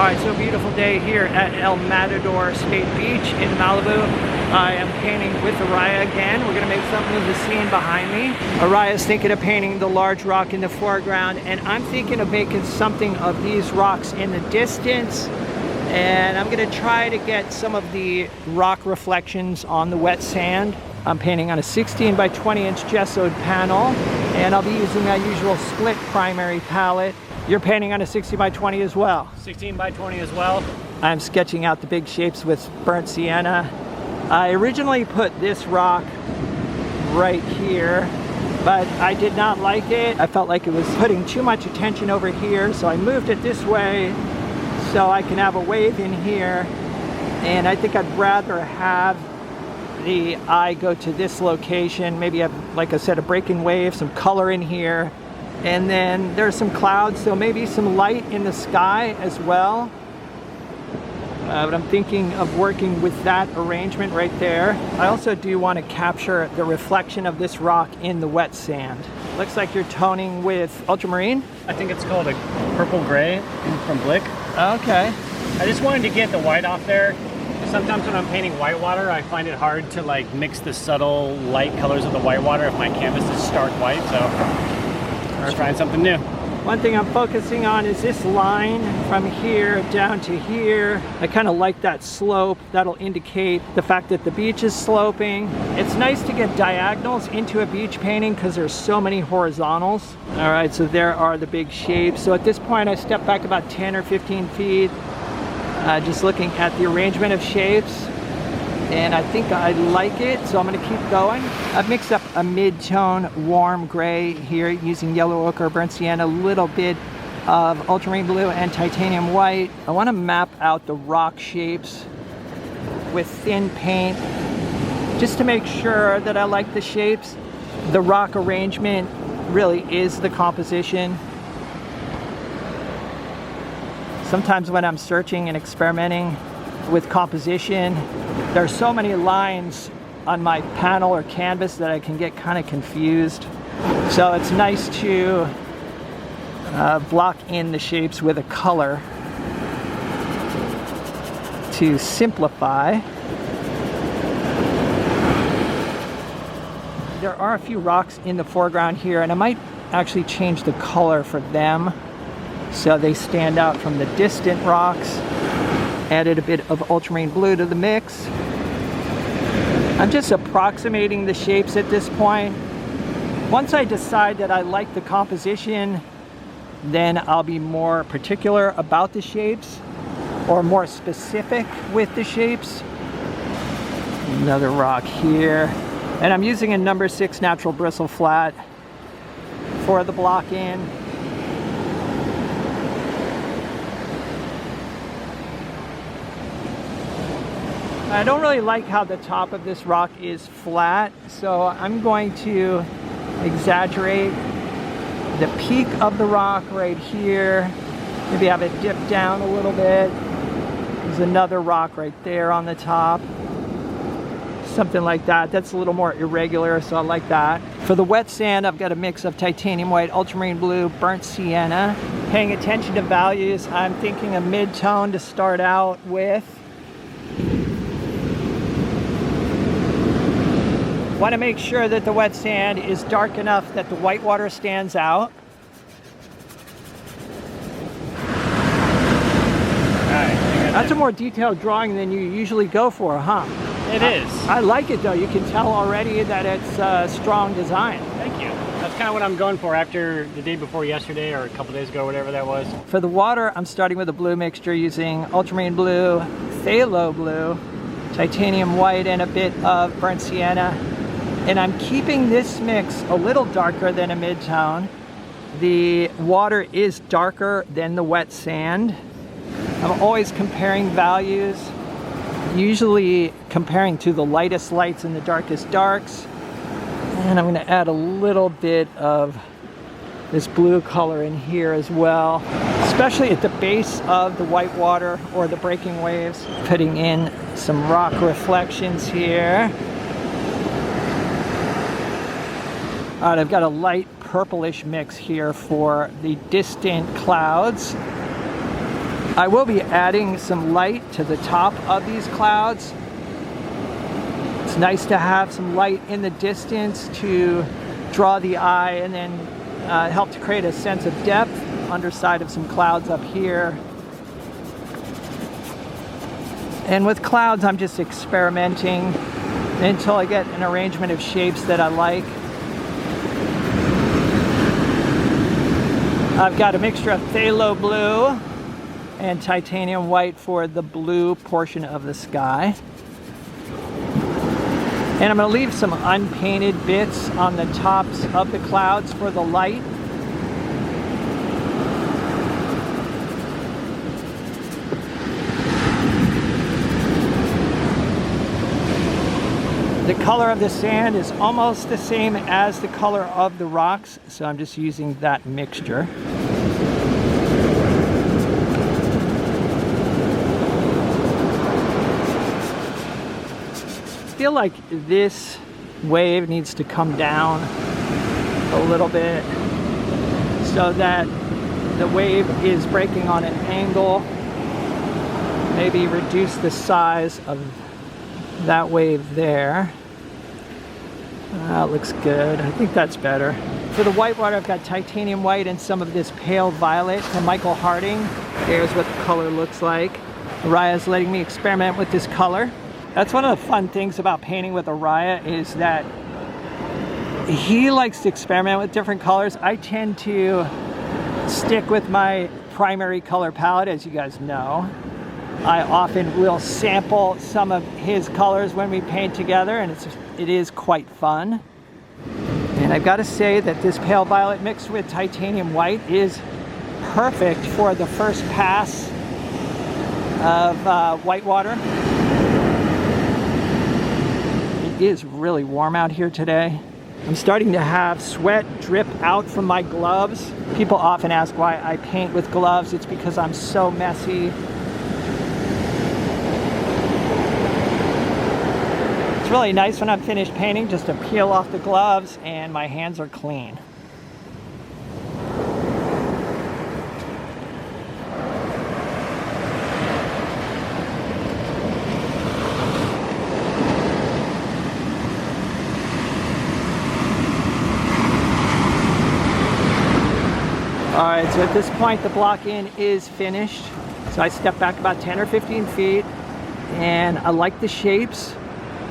Alright, so beautiful day here at El Matador State Beach in Malibu. I am painting with Araya again. We're going to make something of the scene behind me. Araya's thinking of painting the large rock in the foreground, and I'm thinking of making something of these rocks in the distance. And I'm going to try to get some of the rock reflections on the wet sand. I'm painting on a 16 by 20 inch gessoed panel, and I'll be using my usual split primary palette. You're painting on a 60 by 20 as well? 16 by 20 as well. I'm sketching out the big shapes with burnt sienna. I originally put this rock right here, but I did not like it. I felt like it was putting too much attention over here, so I moved it this way so I can have a wave in here. And I think I'd rather have the eye go to this location. Maybe have, like I said, a breaking wave, some color in here. And then there's some clouds, so maybe some light in the sky as well. But I'm thinking of working with that arrangement right there. I also do want to capture the reflection of this rock in the wet sand. Looks like you're toning with ultramarine? I think it's called a purple gray from Blick. Okay. I just wanted to get the white off there. Sometimes when I'm painting whitewater, I find it hard to like mix the subtle light colors of the whitewater if my canvas is stark white, so just trying something new. One thing I'm focusing on is this line from here down to here. I kind of like that slope. That'll indicate the fact that the beach is sloping. It's nice to get diagonals into a beach painting because there's so many horizontals. All right, so there are the big shapes. So at this point, I step back about 10 or 15 feet, just looking at the arrangement of shapes. And I think I like it, so I'm going to keep going. I've mixed up a mid-tone warm gray here using yellow ochre, burnt sienna, a little bit of ultramarine blue and titanium white. I want to map out the rock shapes with thin paint just to make sure that I like the shapes. The rock arrangement really is the composition. Sometimes when I'm searching and experimenting with composition, there are so many lines on my panel or canvas that I can get kind of confused. So it's nice to block in the shapes with a color to simplify. There are a few rocks in the foreground here, and I might actually change the color for them so they stand out from the distant rocks. Added a bit of ultramarine blue to the mix. I'm just approximating the shapes at this point. Once I decide that I like the composition, then I'll be more particular about the shapes or more specific with the shapes. Another rock here. And I'm using a number 6 natural bristle flat for the block in. I don't really like how the top of this rock is flat, so I'm going to exaggerate the peak of the rock right here. Maybe have it dip down a little bit. There's another rock right there on the top. Something like that. That's a little more irregular, so I like that. For the wet sand, I've got a mix of titanium white, ultramarine blue, burnt sienna. Paying attention to values, I'm thinking a mid-tone to start out with. Want to make sure that the wet sand is dark enough that the whitewater stands out. That's a more detailed drawing than you usually go for, huh? It is. I like it though. You can tell already that it's a strong design. Thank you. That's kind of what I'm going for after the day before yesterday or a couple days ago, whatever that was. For the water, I'm starting with a blue mixture using ultramarine blue, phthalo blue, titanium white, and a bit of burnt sienna. And I'm keeping this mix a little darker than a mid-tone. The water is darker than the wet sand. I'm always comparing values, usually comparing to the lightest lights and the darkest darks. And I'm going to add a little bit of this blue color in here as well, especially at the base of the white water or the breaking waves. Putting in some rock reflections here. All right, I've got a light purplish mix here for the distant clouds. I will be adding some light to the top of these clouds. It's nice to have some light in the distance to draw the eye and then help to create a sense of depth underside of some clouds up here. And with clouds, I'm just experimenting until I get an arrangement of shapes that I like. I've got a mixture of phthalo blue and titanium white for the blue portion of the sky. And I'm going to leave some unpainted bits on the tops of the clouds for the light. The color of the sand is almost the same as the color of the rocks, so I'm just using that mixture. I feel like this wave needs to come down a little bit so that the wave is breaking on an angle. Maybe reduce the size of that wave there. That looks good. I think that's better. For the whitewater, I've got titanium white and some of this pale violet from Michael Harding. Here's what the color looks like. Araya's letting me experiment with this color. That's one of the fun things about painting with Araya, is that he likes to experiment with different colors. I tend to stick with my primary color palette, as you guys know. I often will sample some of his colors when we paint together, and it is quite fun. And I've got to say that this pale violet mixed with titanium white is perfect for the first pass of whitewater. It is really warm out here today. I'm starting to have sweat drip out from my gloves. People often ask why I paint with gloves. It's because I'm so messy. It's really nice when I'm finished painting just to peel off the gloves and my hands are clean. All right, so at this point the block-in is finished. So I step back about 10 or 15 feet and I like the shapes.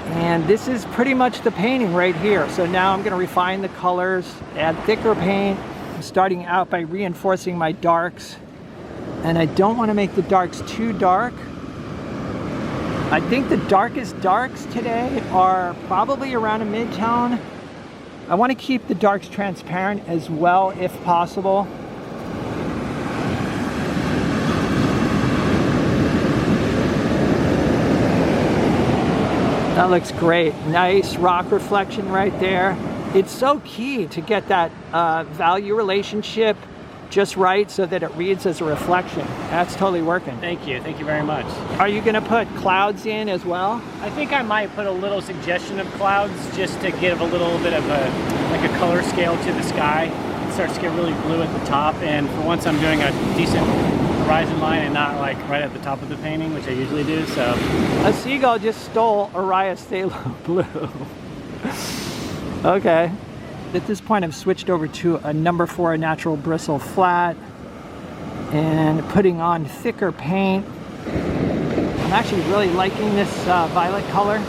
And this is pretty much the painting right here. So now I'm gonna refine the colors, add thicker paint. I'm starting out by reinforcing my darks. And I don't wanna make the darks too dark. I think the darkest darks today are probably around a mid-tone. I wanna keep the darks transparent as well if possible. That looks great. Nice rock reflection right there. It's so key to get that value relationship just right so that it reads as a reflection. That's totally working. Thank you very much. Are you gonna put clouds in as well? I think I might put a little suggestion of clouds just to give a little bit of a color scale to the sky. It starts to get really blue at the top, and for once I'm doing a decent horizon line and not like right at the top of the painting, which I usually do, so. A seagull just stole Araya's phthalo blue. Okay. At this point I've switched over to a number 4 natural bristle flat and putting on thicker paint. I'm actually really liking this violet color.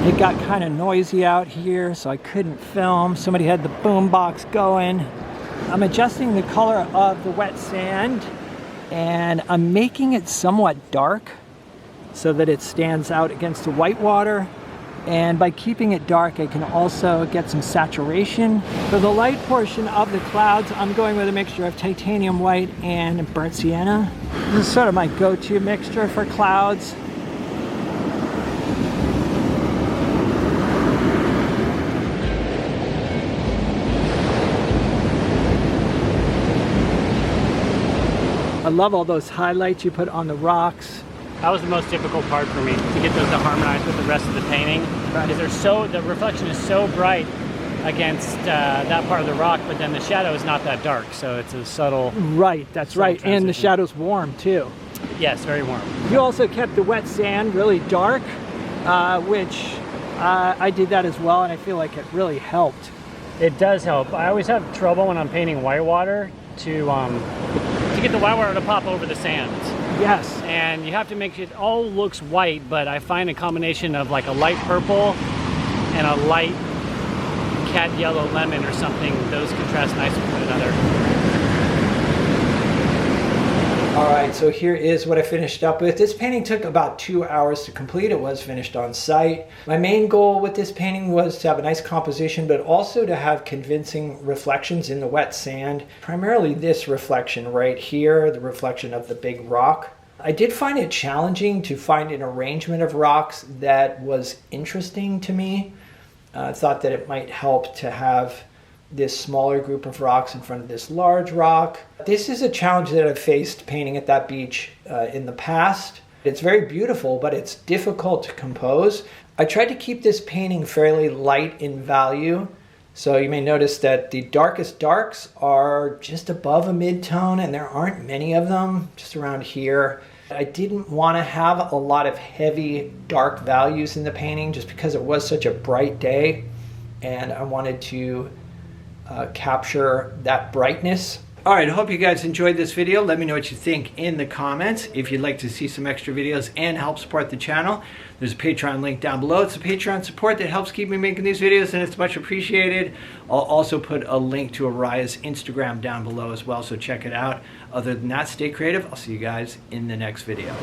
It got kind of noisy out here, so I couldn't film. Somebody had the boom box going. I'm adjusting the color of the wet sand, and I'm making it somewhat dark so that it stands out against the white water. And by keeping it dark, I can also get some saturation. For the light portion of the clouds, I'm going with a mixture of titanium white and burnt sienna. This is sort of my go-to mixture for clouds. love all those highlights you put on the rocks. That was the most difficult part for me, to get those to harmonize with the rest of the painting. Right. Because the reflection is so bright against that part of the rock, but then the shadow is not that dark, so it's a subtle. Right, that's subtle right, and the transition. shadow's warm too. Yes, very warm. You also kept the wet sand really dark, which I did that as well, and I feel like it really helped. It does help. I always have trouble when I'm painting whitewater to get the whitewater to pop over the sand. Yes. And you have to make it all looks white, but I find a combination of like a light purple and a light cat yellow lemon or something, those contrast nice with one another. All right, so here is what I finished up with. This painting took about 2 hours to complete. It was finished on site. My main goal with this painting was to have a nice composition, but also to have convincing reflections in the wet sand. Primarily this reflection right here, the reflection of the big rock. I did find it challenging to find an arrangement of rocks that was interesting to me. I thought that it might help to have this smaller group of rocks in front of this large rock. This is a challenge that I've faced painting at that beach in the past. It's very beautiful, but it's difficult to compose. I tried to keep this painting fairly light in value. So you may notice that the darkest darks are just above a mid-tone, and there aren't many of them, just around here. I didn't want to have a lot of heavy dark values in the painting just because it was such a bright day, and I wanted to capture that brightness. All right, I hope you guys enjoyed this video. Let me know what you think in the comments. If you'd like to see some extra videos and help support the channel, there's a Patreon link down below. It's a Patreon support that helps keep me making these videos, and it's much appreciated. I'll also put a link to Araya's Instagram down below as well, so check it out. Other than that, stay creative. I'll see you guys in the next video.